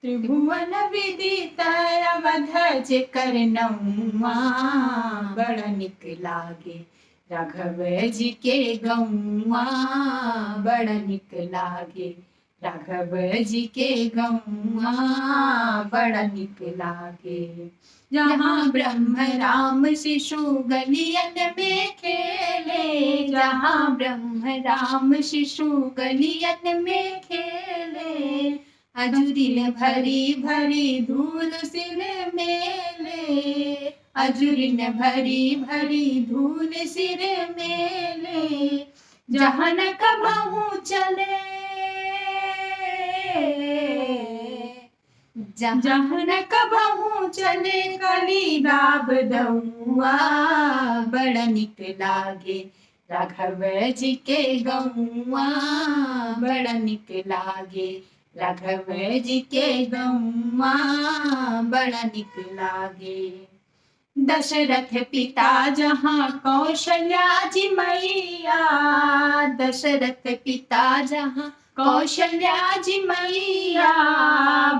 त्रिभुवन विदित अवध जेकर नौआ, बड़ा निक लागे राघव जी के गौआ, बड़ा निक लागे राघव जी के गौआ, बड़ा निक लागे। जहाँ ब्रह्म राम शिशु गलियन में खेले, जहाँ ब्रह्म राम शिशु गलियन में खेले, अजुरिन भरी भरी धूल सिर मेले, अजुरिन भरी भरी धूल सिर मेले, जहाँ न कबहू चले, जहाँ न कबहू चले कली दाब दौआ, बड़ा निक लागे राघव जी के गौआ, बड़ा निक लागे राघव जी के गौआ, बड़ा निक लागे। दशरथ पिता जहाँ कौशल्या जी मैया, दशरथ पिता जहाँ कौशल्या जी मैया,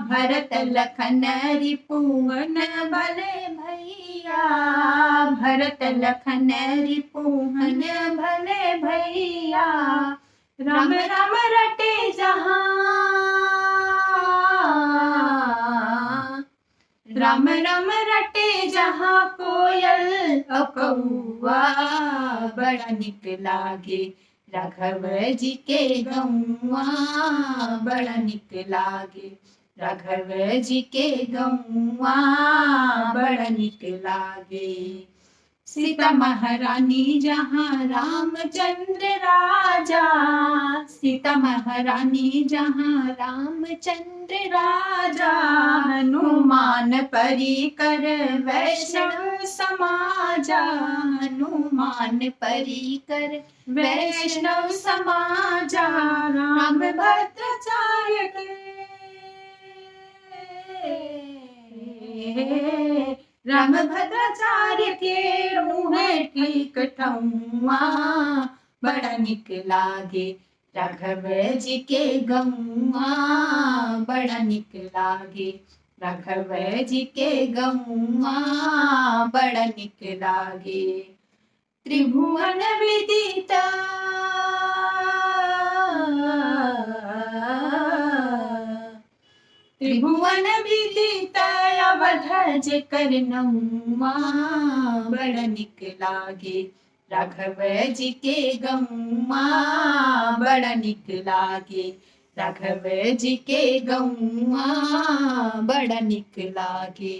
भरत लखन रिपुवन भले भैया, भरत लखन रिपुवन भले भैया, राम राम रटे जहाँ, राम राम रटे जहाँ कोयल कौआ, बड़ा निक लागे राघव जी के गौआ, बड़ा निक लागे राघव जी के गौआ, बड़ा निक लागे। सीता महारानी जहाँ रामचंद्र राजा, सीता महारानी जहाँ रामचंद्र राजा, हनुमान परिकर वैष्णव समाजा, हनुमान परिकर वैष्णव समाजा, राम भद्राचार्य के, राम भद्राचार्य के मुँह ठीक ठौआ, बड़ा निक लागे राघव जी के गौआ, बड़ा निक लागे राघव जी के गौआ, बड़ा निक लागे। त्रिभुवन विदित त्रिभुवन विदित अवध जेकर नौआ, बड़ा निक लागे राघव जी के गौआ, बड़ा निक लागे राघव जी के गौआ, बड़ा निक लागे।